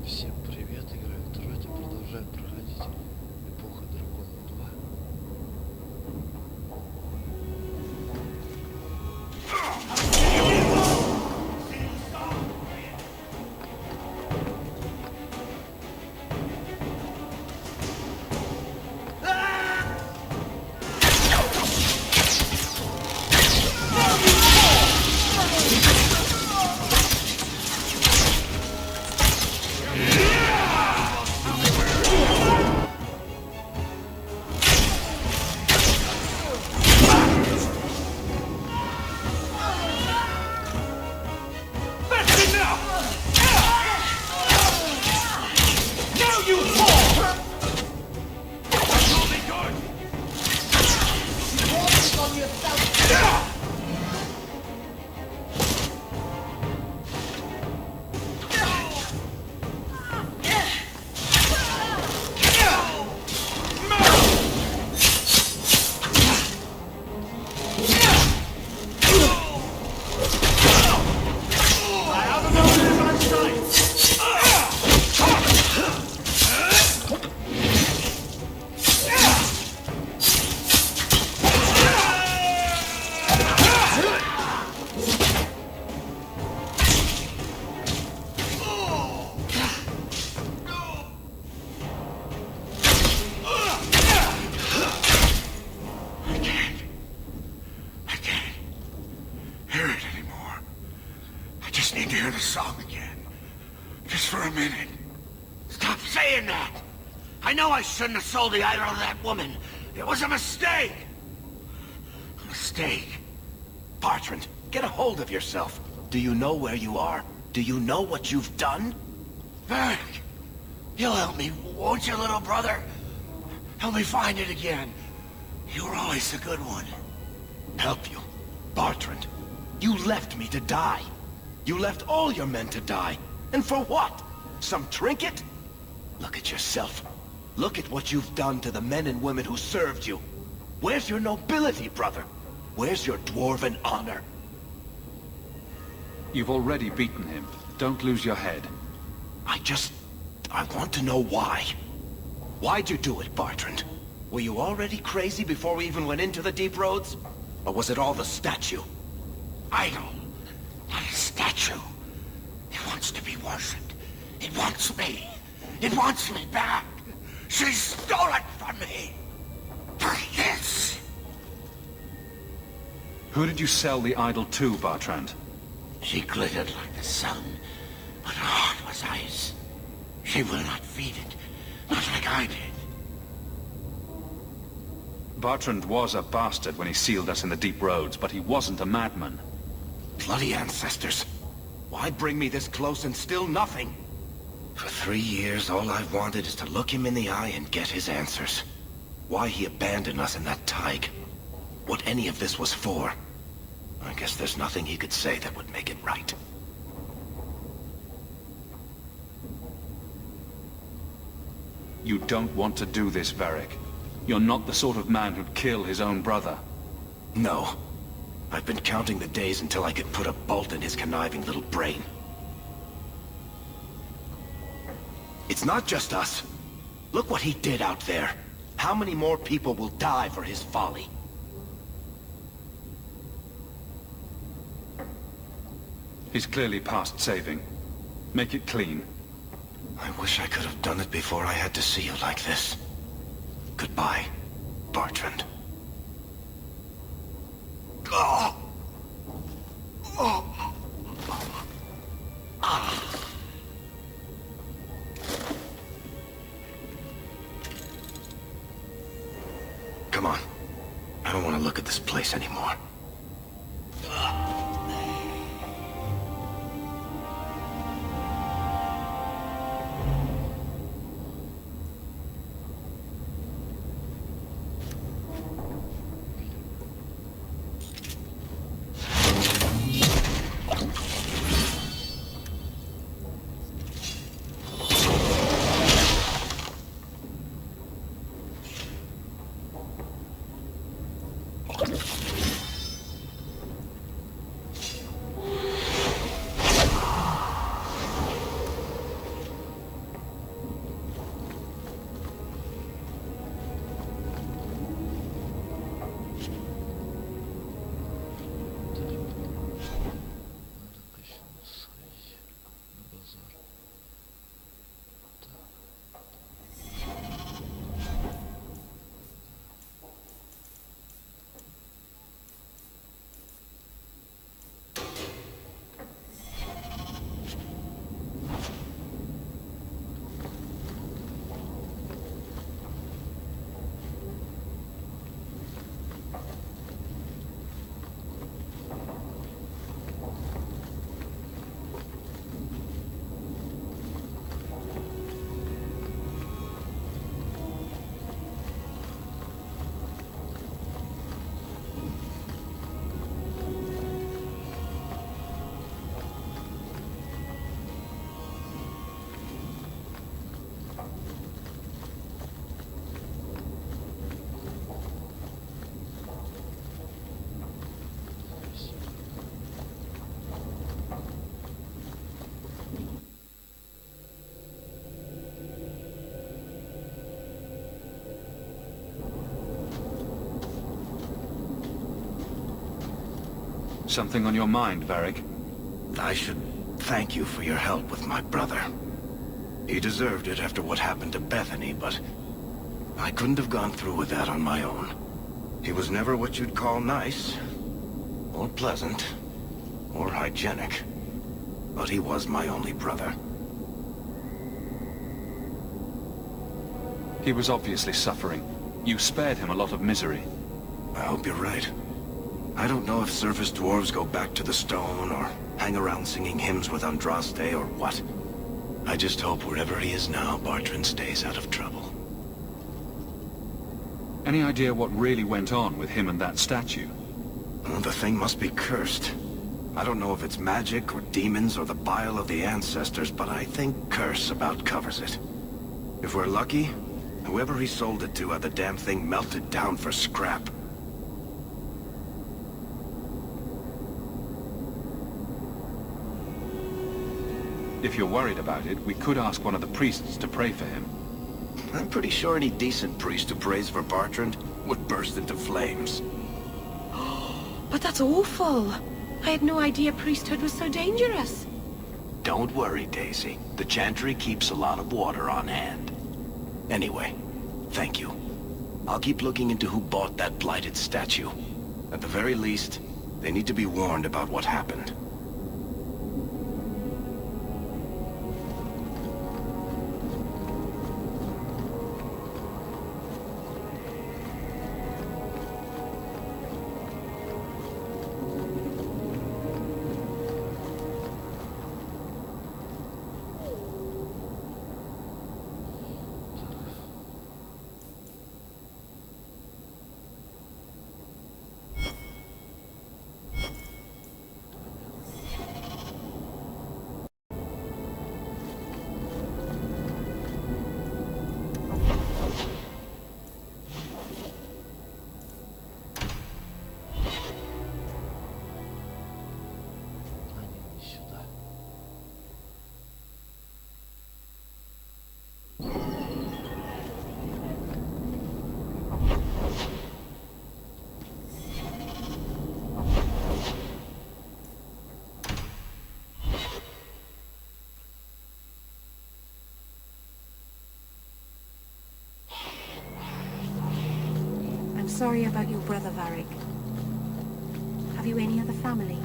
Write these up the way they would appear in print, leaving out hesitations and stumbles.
Всем привет, играем давайте продолжаем проходить эпоха драконов 2. I shouldn't have sold the idol to that woman. It was a mistake. A mistake. Bertrand, get a hold of yourself. Do you know where you are? Do you know what you've done? Varric, you'll help me, won't you, little brother? Help me find it again. You were always a good one. Help you? Bertrand, you left me to die. You left all your men to die. And for what? Some trinket? Look at yourself. Look at what you've done to the men and women who served you. Where's your nobility, brother? Where's your dwarven honor? You've already beaten him. Don't lose your head. I want to know why. Why'd you do it, Bertrand? Were you already crazy before we even went into the deep roads? Or was it all the statue? Idol. Not a statue. It wants to be worshipped. It wants me. It wants me back. She stole it from me! For this! Who did you sell the idol to, Bertrand? She glittered like the sun, but her heart was ice. She will not feed it, not like I did. Bertrand was a bastard when he sealed us in the deep roads, but he wasn't a madman. Bloody ancestors. Why bring me this close and still nothing? For 3 years, all I've wanted is to look him in the eye and get his answers. Why he abandoned us in that thaig. What any of this was for. I guess there's nothing he could say that would make it right. You don't want to do this, Varric. You're not the sort of man who'd kill his own brother. No. I've been counting the days until I could put a bolt in his conniving little brain. It's not just us. Look what he did out there. How many more people will die for his folly? He's clearly past saving. Make it clean. I wish I could have done it before I had to see you like this. Goodbye, Bertrand. Oh. Oh. Ah. Come on. I don't want to look at this place anymore. something on your mind, Varric? I should thank you for your help with my brother. He deserved it after what happened to Bethany, but I couldn't have gone through with that on my own. He was never what you'd call nice, or pleasant, or hygienic. But he was my only brother. He was obviously suffering. You spared him a lot of misery. I hope you're right. I don't know if surface dwarves go back to the stone, or hang around singing hymns with Andraste, or what. I just hope wherever he is now, Bartrand stays out of trouble. Any idea what really went on with him and that statue? Well, the thing must be cursed. I don't know if it's magic, or demons, or the bile of the ancestors, but I think curse about covers it. If we're lucky, whoever he sold it to had the damn thing melted down for scrap. If you're worried about it, we could ask one of the priests to pray for him. I'm pretty sure any decent priest who prays for Bartrand would burst into flames. But that's awful. I had no idea priesthood was so dangerous. Don't worry, Daisy. The Chantry keeps a lot of water on hand. Anyway, thank you. I'll keep looking into who bought that blighted statue. At the very least, they need to be warned about what happened. А, не сюда. I'm sorry about your brother, Varric. Have you any other family?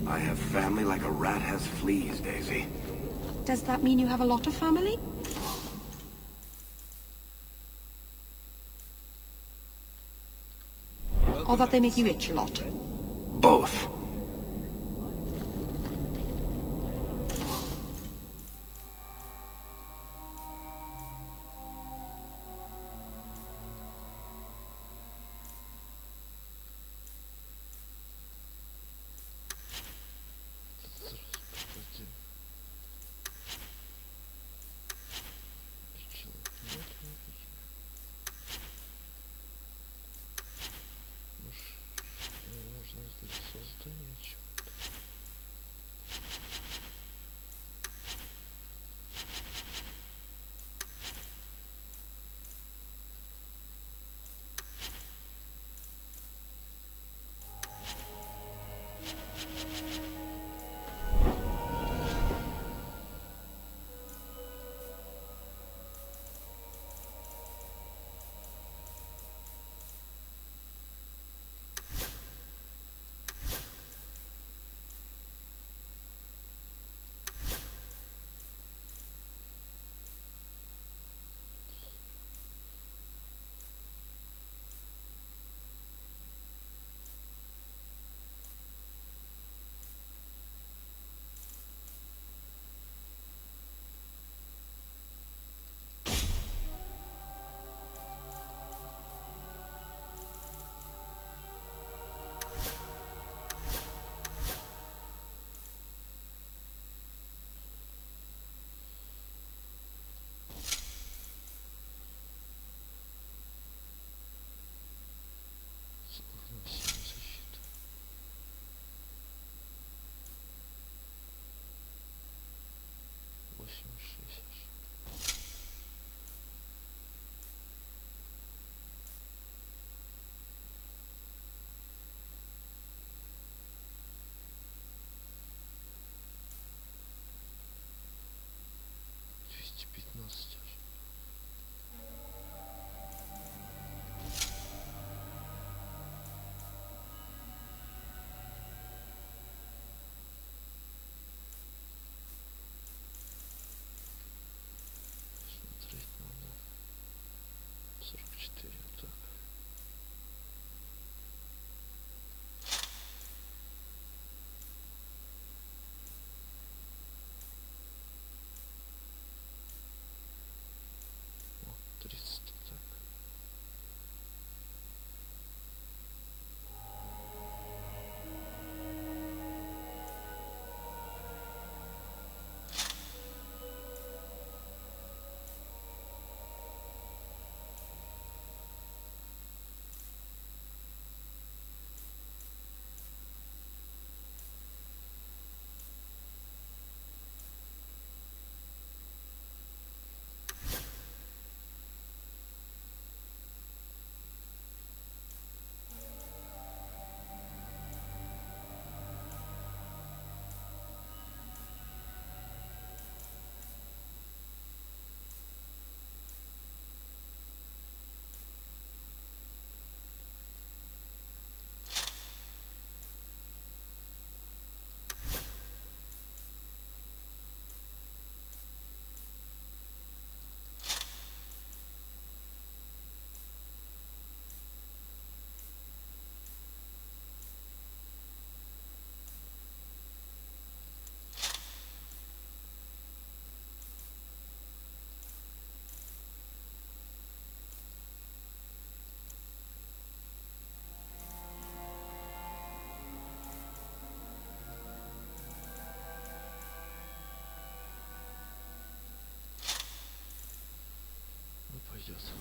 I have family like a rat has fleas, Daisy. Does that mean you have a lot of family? Or that they make you itch a lot? Both. Подожди. Причем, нет, никаких. Может, мне нужно здесь создание. придется.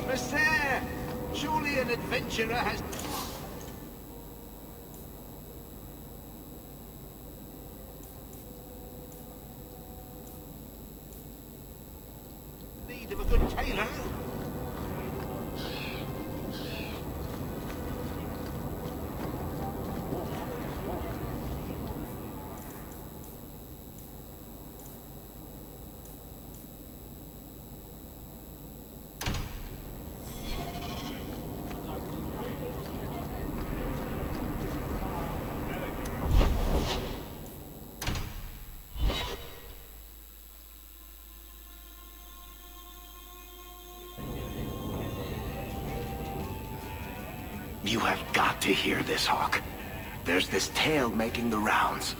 Monsieur, surely an adventurer has... need of a good tailor. You have got to hear this, Hawk. There's this tale making the rounds.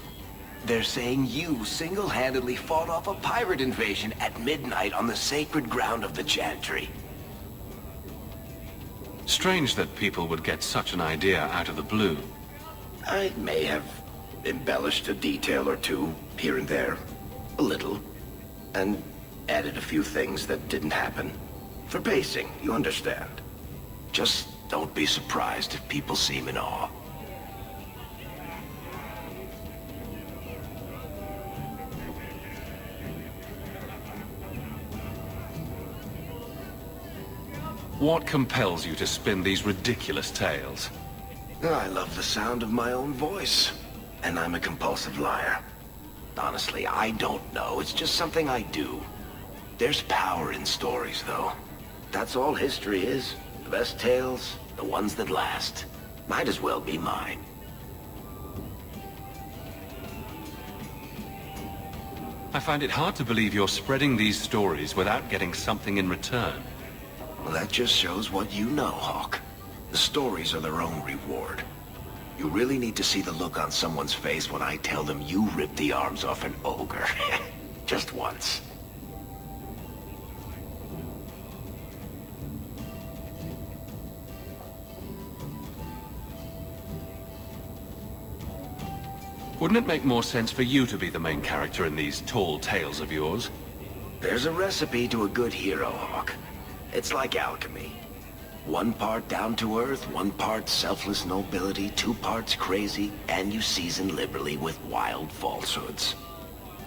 They're saying you single-handedly fought off a pirate invasion at midnight on the sacred ground of the Chantry. Strange that people would get such an idea out of the blue. I may have embellished a detail or two here and there, a little, and added a few things that didn't happen. For pacing, you understand. Just don't be surprised if people seem in awe. What compels you to spin these ridiculous tales? I love the sound of my own voice, and I'm a compulsive liar. Honestly, I don't know. It's just something I do. There's power in stories, though. That's all history is. The best tales, the ones that last. Might as well be mine. I find it hard to believe you're spreading these stories without getting something in return. Well, that just shows what you know, Hawk. The stories are their own reward. You really need to see the look on someone's face when I tell them you ripped the arms off an ogre. Just once. Wouldn't it make more sense for you to be the main character in these tall tales of yours? There's a recipe to a good hero, Hawk. It's like alchemy. One part down to earth, one part selfless nobility, 2 parts crazy, and you season liberally with wild falsehoods.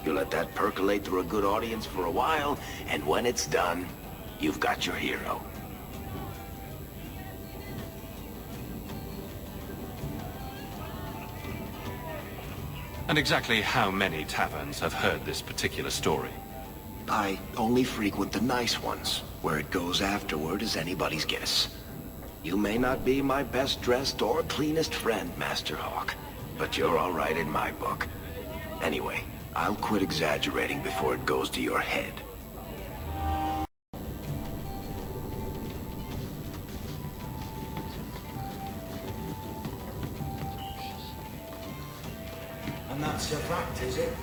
You let that percolate through a good audience for a while, and when it's done, you've got your hero. And exactly how many taverns have heard this particular story? I only frequent the nice ones. Where it goes afterward is anybody's guess. You may not be my best dressed or cleanest friend, Master Hawk, but you're all right in my book. Anyway, I'll quit exaggerating before it goes to your head. And that's your fact, is it?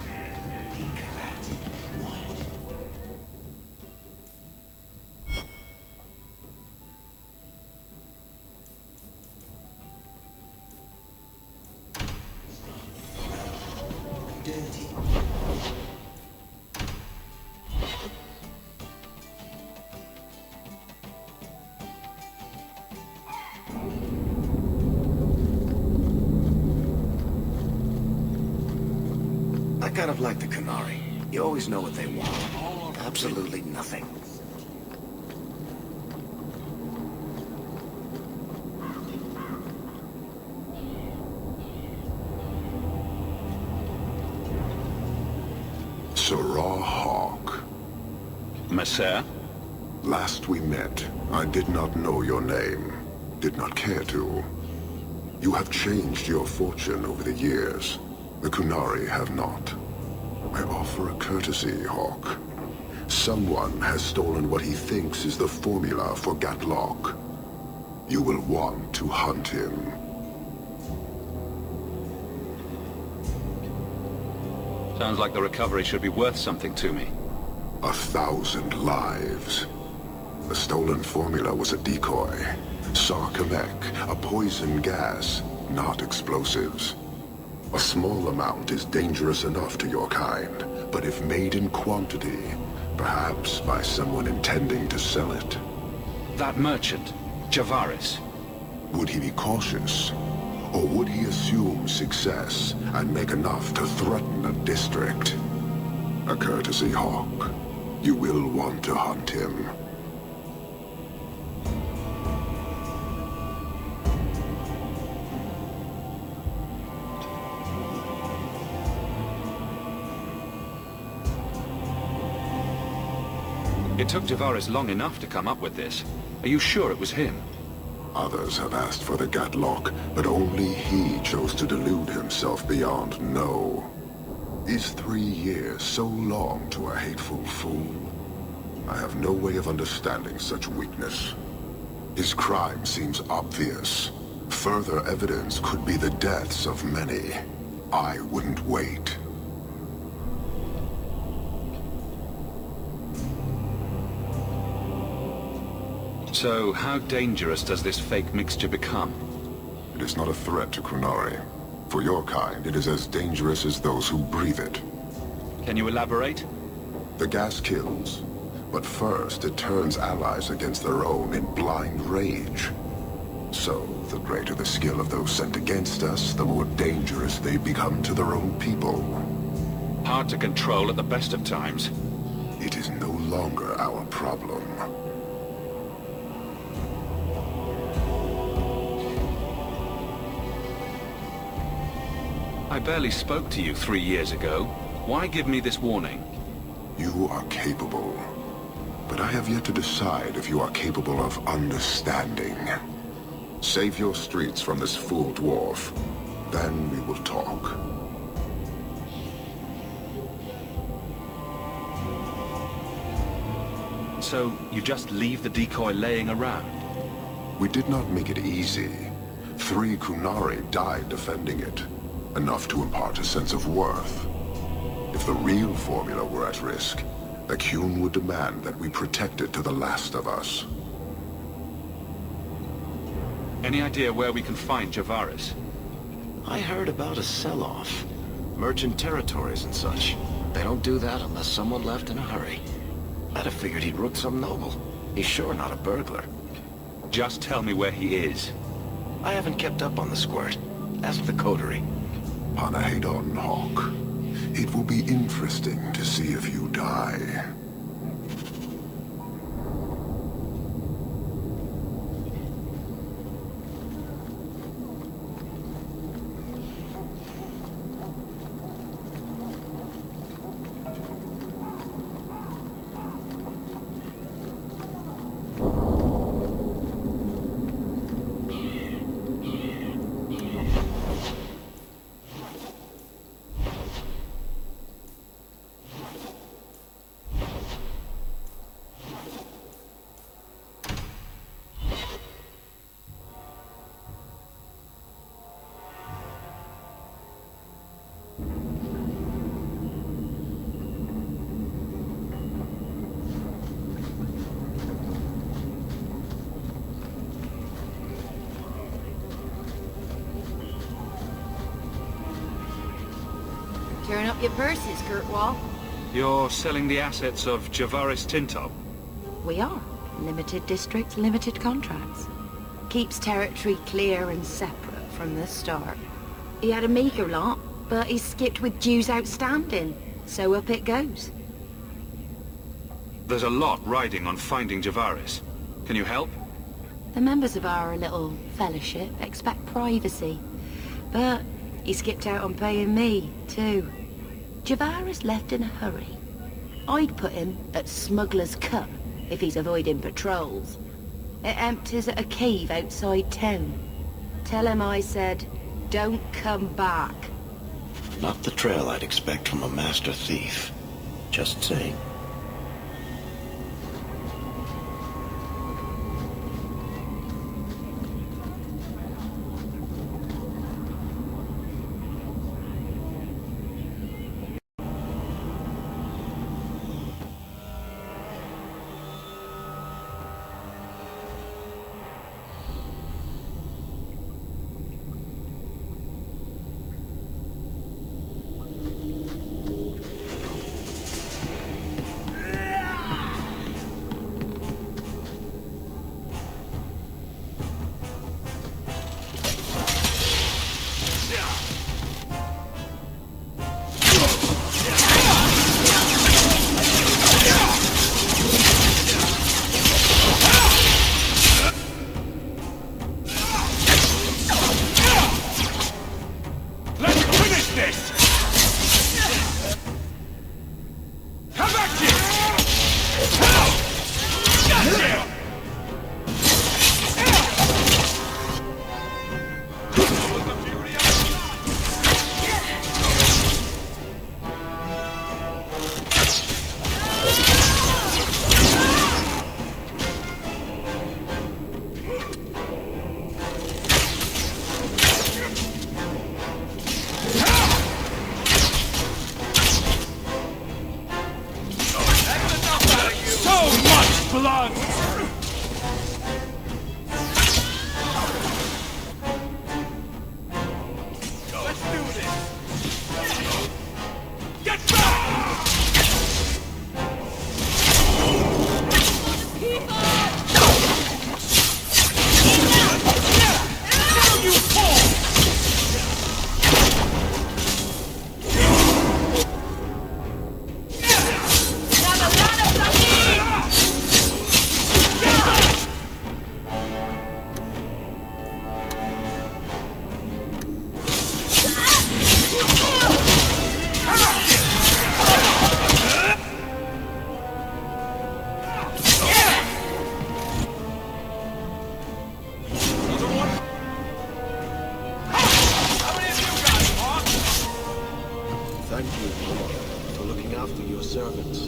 I kind of like the Qunari. You always know what they want. Absolutely nothing. Sirrah Hawk. Messer? Last we met, I did not know your name. Did not care to. You have changed your fortune over the years. The Qunari have not. I offer a courtesy, Hawk. Someone has stolen what he thinks is the formula for Gatlock. You will want to hunt him. Sounds like the recovery should be worth something to me. 1,000 lives. The stolen formula was a decoy. Sarkamek, a poison gas, not explosives. A small amount is dangerous enough to your kind, but if made in quantity, perhaps by someone intending to sell it. That merchant, Javaris. Would he be cautious? Or would he assume success and make enough to threaten a district? A courtesy, Hawk. You will want to hunt him. It took Javaris long enough to come up with this. Are you sure it was him? Others have asked for the Gatlock, but only he chose to delude himself beyond no. Is 3 years so long to a hateful fool? I have no way of understanding such weakness. His crime seems obvious. Further evidence could be the deaths of many. I wouldn't wait. So, how dangerous does this fake mixture become? It is not a threat to Qunari. For your kind, it is as dangerous as those who breathe it. Can you elaborate? The gas kills, but first it turns allies against their own in blind rage. So, the greater the skill of those sent against us, the more dangerous they become to their own people. Hard to control at the best of times. It is no longer our problem. I barely spoke to you 3 years ago. Why give me this warning? You are capable, but I have yet to decide if you are capable of understanding. Save your streets from this fool dwarf, then we will talk. So, you just leave the decoy laying around? We did not make it easy. 3 Qunari died defending it. Enough to impart a sense of worth. If the real formula were at risk, the Qun would demand that we protect it to the last of us. Any idea where we can find Javaris? I heard about a sell-off. Merchant territories and such. They don't do that unless someone left in a hurry. I'd have figured he'd rooked some noble. He's sure not a burglar. Just tell me where he is. I haven't kept up on the squirt. Ask the coterie. Panahedon, Hawk. It will be interesting to see if you die. Turn up your purses, Kurtwall. You're selling the assets of Javaris Tinto? We are. Limited districts, limited contracts. Keeps territory clear and separate from the start. He had a meager lot, but he skipped with dues outstanding. So up it goes. There's a lot riding on finding Javaris. Can you help? The members of our little fellowship expect privacy. But he skipped out on paying me, too. Javaris left in a hurry. I'd put him at Smuggler's Cut if he's avoiding patrols. It empties at a cave outside town. Tell him I said, don't come back. Not the trail I'd expect from a master thief. Just saying. Thank you, Lord, for looking after your servants.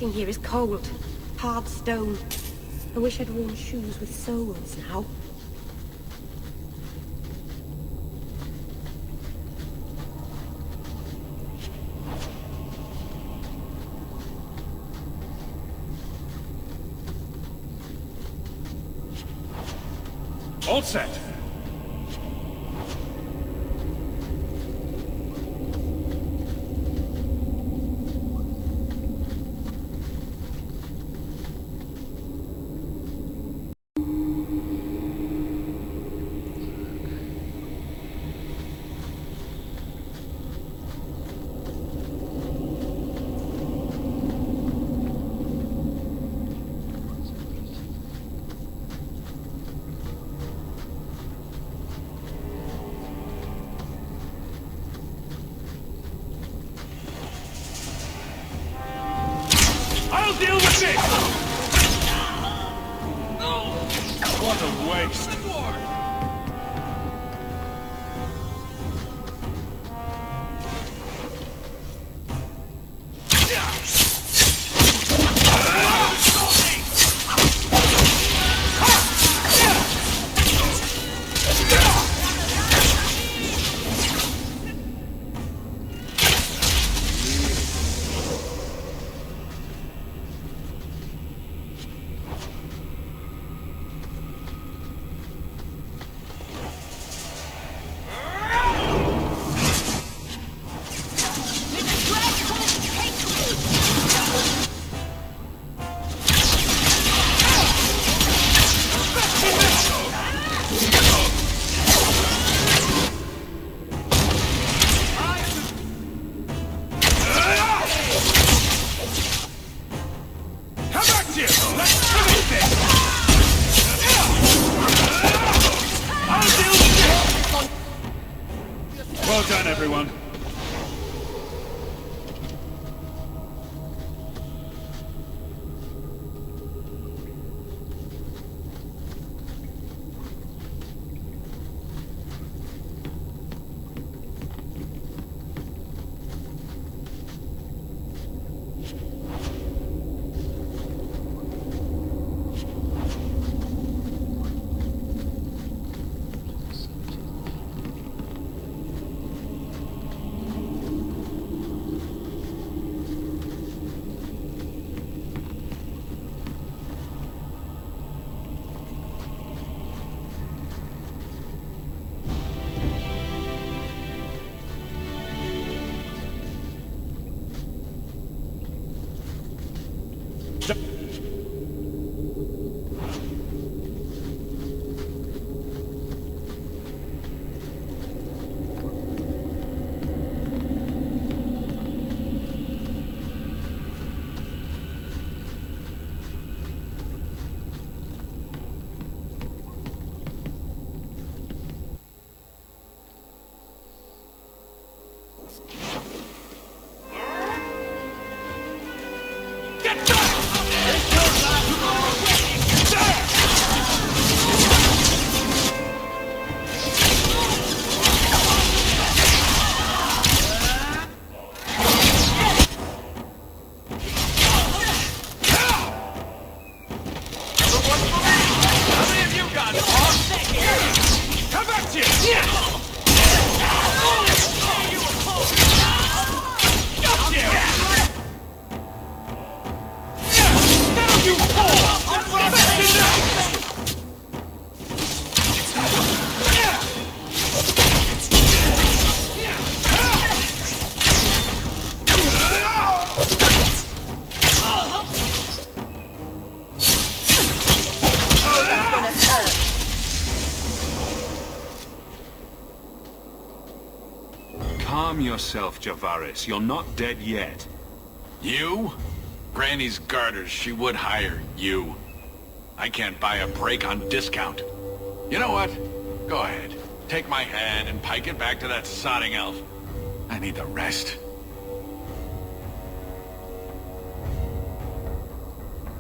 Everything here is cold. Hard stone. I wish I'd worn shoes with soles now. All set. I'll deal with this! What a waste! Well done, everyone. Calm yourself, Javaris. You're not dead yet. You? Granny's garters, she would hire you. I can't buy a break on discount. You know what? Go ahead. Take my hand and pike it back to that sodding elf. I need the rest.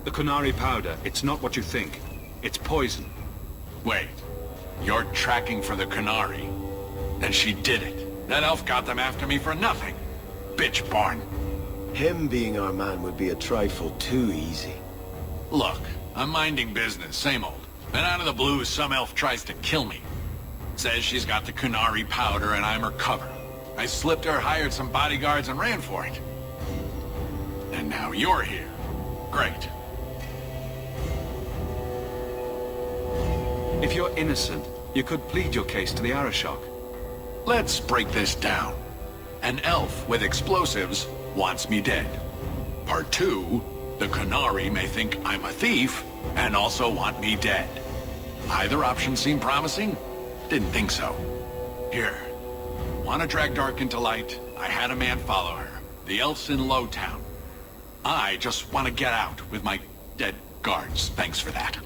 The Kunari powder, it's not what you think. It's poison. Wait. You're tracking for the Kunari. Then she did it. That elf got them after me for nothing. Bitch born. Him being our man would be a trifle too easy. Look, I'm minding business, same old. Then out of the blue, some elf tries to kill me. Says she's got the Kunari powder and I'm her cover. I slipped her, hired some bodyguards, and ran for it. And now you're here. Great. If you're innocent, you could plead your case to the Arashok. Let's break this down. An elf with explosives wants me dead. Part 2, the Kunari may think I'm a thief and also want me dead. Either option seemed promising? Didn't think so. Here. Want to drag Dark into light? I had a man follow her. The elf's in Lowtown. I just want to get out with my dead guards. Thanks for that.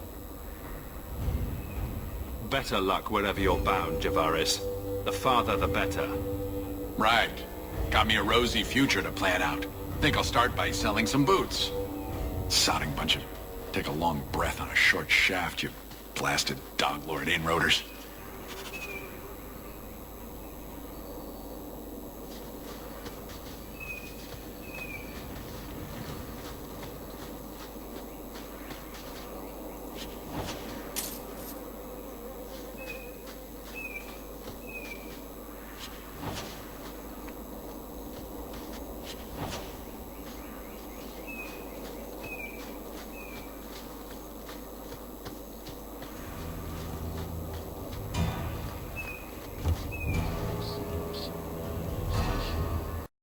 Better luck wherever you're bound, Javaris. The farther, the better. Right. Got me a rosy future to plan out. Think I'll start by selling some boots. Sodding bunch of... Take a long breath on a short shaft, you blasted dog lord inroaders.